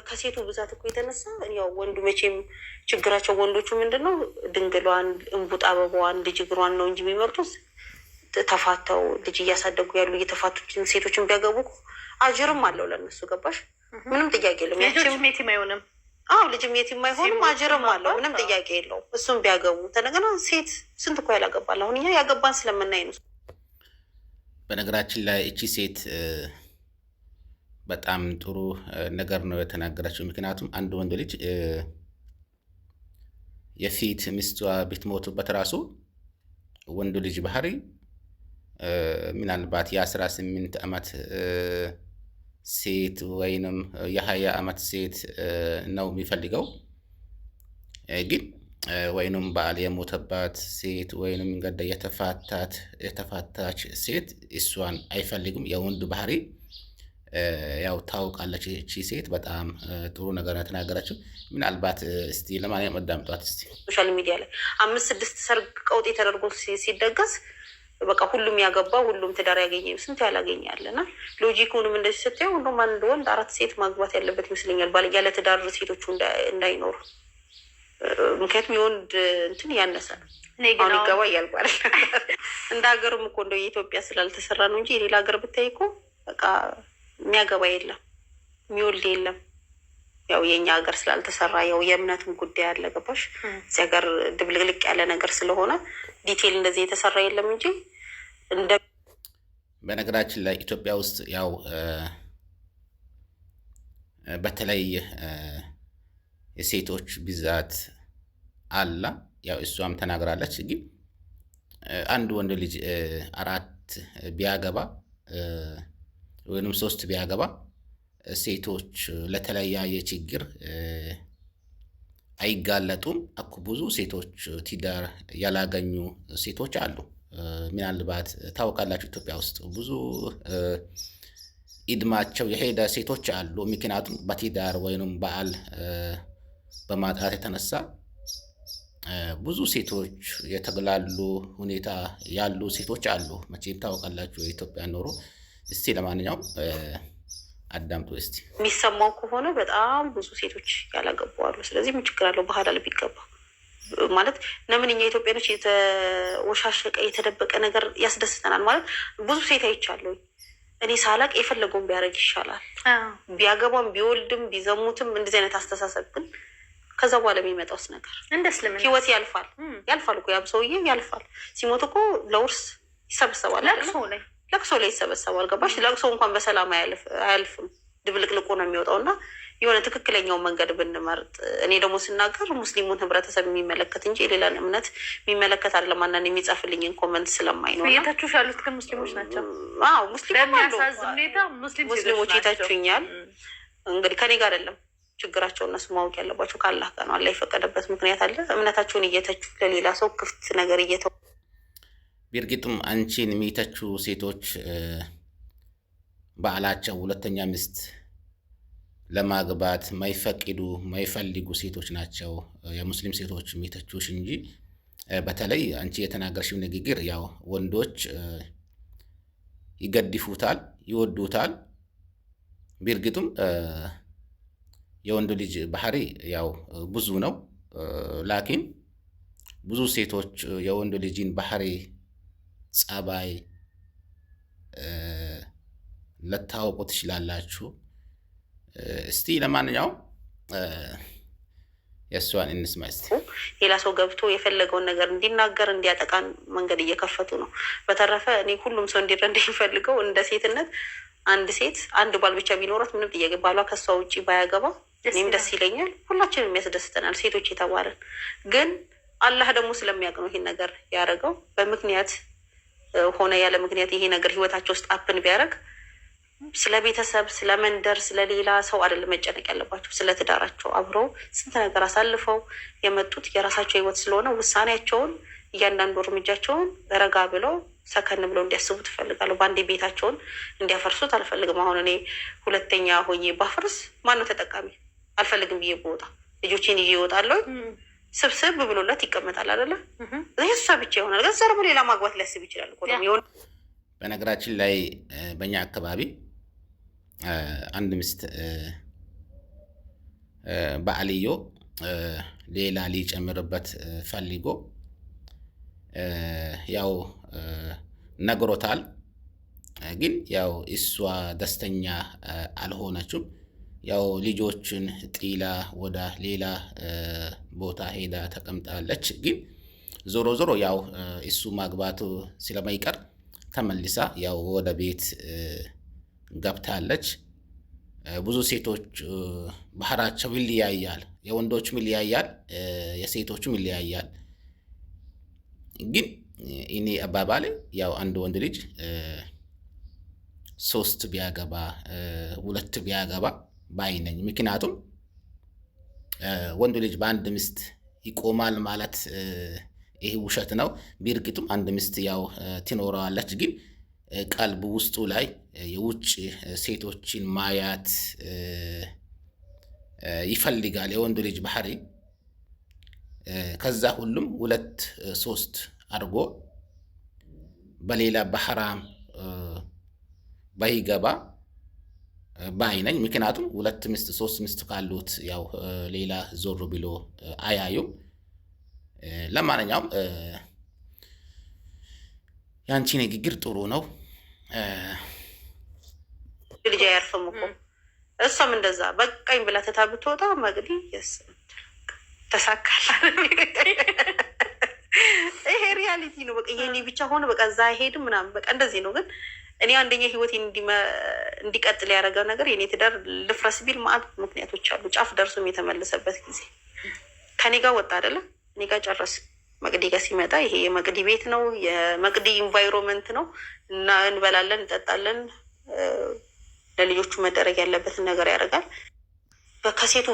ከሴቱ ብዛት እኮ የተነሳ ያው ወንዱ መቼም ችግራቸው ወንዶቹ ምንድነው ድንግሏን እንቡጥ አበባዋን ልጅ እግሯን ነው እንጂ የሚመርጡት ተፋተው ልጅ እያሳደጉ ያሉ እየተፋቱትን ሴቶችን ቢያገቡ አጅርም አለው ለነሱ ገባሽ? ምንም ጥያቄ የለም። ልጅም የቲም አይሆንም። ልጅም የቲም አይሆንም፣ አጅርም አለው። ምንም ጥያቄ የለው። እሱም ቢያገቡ ተነገና ሴት ስንት እኮ ያላገባል። አሁን እኛ ያገባን ስለምናይ ነው። በነገራችን ላይ እቺ ሴት በጣም ጥሩ ነገር ነው የተናገረችው። ምክንያቱም አንድ ወንድ ልጅ የፊት ሚስቷ ብትሞቱበት ራሱ ወንዱ ልጅ ባህሪ ምናልባት የ18 ዓመት ሴት ወይንም የ20 ዓመት ሴት ነው የሚፈልገው። ግን ወይንም ባል የሞተባት ሴት ወይንም እንገዳ የተፋታች ሴት እሷን አይፈልግም። የወንድ ባህሪ ያው ታውቃለች። እቺ ሴት በጣም ጥሩ ነገር ተናገረችው። ምናልባት እስቲ ለማንኛውም አዳምጧት እስቲ። ሶሻል ሚዲያ ላይ 5-6 ሰርግ ቀውጤ ተደርጎ ሲደገስ በቃ ሁሉም ያገባ ሁሉም ትዳር ያገኘ ስንት ያላገኛልና ሎጂኩንም እንደዚህ ስትያው ሁሉም አንድ ወንድ 4 ሴት ማግባት ያለበት ይመስለኛል። ባል ያለ ትዳር ሴቶቹ እንዳይኖሩ። ምክንያቱም የወንድ እንትን ያነሰ ነው። አሁን ይገባ እያልኳል። እንደ ሀገርም እኮ እንደው የኢትዮጵያ ስላልተሰራ ነው እንጂ የሌላ ሀገር ብታይ እኮ በቃ የሚያገባ የለም የሚወልድ የለም። ያው የኛ ሀገር ስላልተሰራ ያው የእምነትም ጉዳይ አለ ገባሽ? እዚህ ሀገር ድብልቅልቅ ያለ ነገር ስለሆነ ዲቴል እንደዚህ የተሰራ የለም እንጂ በነገራችን ላይ ኢትዮጵያ ውስጥ ያው በተለይ የሴቶች ብዛት አለ። ያው እሷም ተናግራለች። ግን አንድ ወንድ ልጅ 4 ቢያገባ ወይንም 3 ቢያገባ ሴቶች ለተለያየ ችግር አይጋለጡም። ብዙ ሴቶች ትዳር ያላገኙ ሴቶች አሉ። ምናልባት ታውቃላችሁ ኢትዮጵያ ውስጥ ብዙ እድሜያቸው የሄደ ሴቶች አሉ። ምክንያቱም በትዳር ወይንም ባል በማጣት የተነሳ ብዙ ሴቶች የተገላሉ ሁኔታ ያሉ ሴቶች አሉ። መቼም ታውቃላችሁ የኢትዮጵያ ኑሮ። እስቲ ለማንኛውም አዳምጡ እስቲ። የሚሰማው ከሆነ በጣም ብዙ ሴቶች ያላገቡ አሉ። ስለዚህ ምን ችግር አለው በሐላል ቢገባ? ማለት ለምን እኛ ኢትዮጵያኖች የተወሻሸቀ የተደበቀ ነገር ያስደስተናል? ማለት ብዙ ሴት አይቻለሁ እኔ ሳላቅ የፈለገውን ቢያደርግ ይሻላል። ቢያገባም ቢወልድም ቢዘሙትም እንደዚህ አይነት አስተሳሰብ ግን ከዛ በኋላ የሚመጣውስ ነገር ህይወት ያልፋል እኮ ያም ሰውዬ ያልፋል። ሲሞት እኮ ለውርስ ይሰበሰባል፣ ለቅሶ ላይ ይሰበሰባል። ገባሽ? ለቅሶ እንኳን በሰላም አያልፍም፣ ድብልቅልቁ ነው የሚወጣው። እና የሆነ ትክክለኛው መንገድ ብንመርጥ። እኔ ደግሞ ስናገር ሙስሊሙን ህብረተሰብ የሚመለከት እንጂ የሌላን እምነት የሚመለከት አይደለም። አንዳንድ የሚጻፍልኝን ኮመንት ስለማይ ነው። የታችሁሽ ያሉት ግን ሙስሊሞች ናቸው። ሙስሊሞች ይታችሁኛል። እንግዲህ ከኔ ጋር አይደለም ችግራቸው፣ እነሱ ማወቅ ያለባቸው ከአላህ ጋር ነው። አላህ የፈቀደበት ምክንያት አለ። እምነታቸውን እየተቹ ለሌላ ሰው ክፍት ነገር እየተው በእርግጥም አንቺን የሚተቹ ሴቶች ባላቸው ሁለተኛ ሚስት ለማግባት ማይፈልጉ ሴቶች ናቸው የሙስሊም ሴቶች የሚተቹሽ እንጂ በተለይ አንቺ የተናገርሽው ንግግር ያው ወንዶች ይገድፉታል፣ ይወዱታል። በእርግጥም የወንድ ልጅ ባህሪ ያው ብዙ ነው። ላኪን ብዙ ሴቶች የወንድ ልጅን ባህሪ ጸባይ ለታውቁ ትችላላችሁ። እስቲ ለማንኛውም የእሷን እንስማ እስቲ። ሌላ ሰው ገብቶ የፈለገውን ነገር እንዲናገር እንዲያጠቃን መንገድ እየከፈቱ ነው። በተረፈ እኔ ሁሉም ሰው እንዲረዳ የሚፈልገው እንደ ሴትነት አንድ ሴት አንድ ባል ብቻ ቢኖራት ምንም ጥያቄ ባሏ ከሷ ውጭ ባያገባ እኔም ደስ ይለኛል። ሁላችንም የሚያስደስተናል ሴቶች የተባለን። ግን አላህ ደግሞ ስለሚያውቅ ነው ይሄን ነገር ያደረገው። በምክንያት ሆነ ያለ ምክንያት ይሄ ነገር ህይወታቸው ውስጥ አፕን ቢያደርግ ስለ ቤተሰብ፣ ስለ መንደር፣ ስለ ሌላ ሰው አይደለም መጨነቅ ያለባቸው። ስለ ትዳራቸው አብረው ስንት ነገር አሳልፈው የመጡት የራሳቸው ህይወት ስለሆነ ውሳኔያቸውን፣ እያንዳንዱ እርምጃቸውን ረጋ ብለው ሰከን ብለው እንዲያስቡ ትፈልጋለሁ። በአንዴ ቤታቸውን እንዲያፈርሱት አልፈልግም። አሁን እኔ ሁለተኛ ሆኜ ባፍርስ ማነው ተጠቃሚ? አልፈልግም ብዬ በወጣ ልጆቼን ይዤ እወጣለሁ። ስብስብ ብሎለት ይቀመጣል አይደለ? እሷ ብቻ ይሆናል። ከዛ ደግሞ ሌላ ማግባት ሊያስብ ይችላል። በነገራችን ላይ በእኛ አካባቢ አንድ ሚስት ባልዮ ሌላ ሊጨምርበት ፈልጎ ያው ነግሮታል። ግን ያው እሷ ደስተኛ አልሆነችም። ያው ልጆችን ጥላ ወደ ሌላ ቦታ ሄዳ ተቀምጣለች። ግን ዞሮ ዞሮ ያው እሱ ማግባቱ ስለማይቀር ተመልሳ ያው ወደ ቤት ገብታለች። ብዙ ሴቶች ባህራቸው ይለያያል፣ የወንዶችም ይለያያል፣ የሴቶችም ይለያያል። ግን እኔ አባባሌ ያው አንድ ወንድ ልጅ 3 ቢያገባ 2 ቢያገባ ባይነኝ። ምክንያቱም ወንድ ልጅ በአንድ ሚስት ይቆማል ማለት ይሄ ውሸት ነው። በእርግጥም አንድ ሚስት ያው ትኖረዋለች። ግን ቀልብ ውስጡ ላይ የውጭ ሴቶችን ማያት ይፈልጋል የወንድ ልጅ ባህሪ። ከዛ ሁሉም 2-3 አድርጎ በሌላ በሐራም ባይገባ ባይነኝ። ምክንያቱም 2 ሚስት 3 ሚስት ካሉት ያው ሌላ ዞር ብሎ አያዩም። ለማንኛውም ያንቺ ንግግር ጥሩ ነው። ልጅ አያርፍም እኮ እሷም እንደዛ በቃኝ ብላ ትታ ብትወጣ መቅዲ ተሳካል። ይሄ ሪያሊቲ ነው። በቃ ይሄኔ ብቻ ሆነ በቃ እዛ አይሄድም ምናምን በቃ እንደዚህ ነው። ግን እኔ አንደኛ ህይወቴን እንዲቀጥል ያደረገው ነገር የኔ ትዳር ልፍረስ ቢል ማለት ምክንያቶች አሉ። ጫፍ ደርሶም የተመለሰበት ጊዜ ከኔ ጋር ወጣ አይደለም እኔ ጋር ጨረስ። መቅዲ ጋር ሲመጣ ይሄ የመቅዲ ቤት ነው፣ የመቅዲ ኢንቫይሮንመንት ነው እና እንበላለን፣ እንጠጣለን፣ ለልጆቹ መደረግ ያለበትን ነገር ያደርጋል። ከሴቱ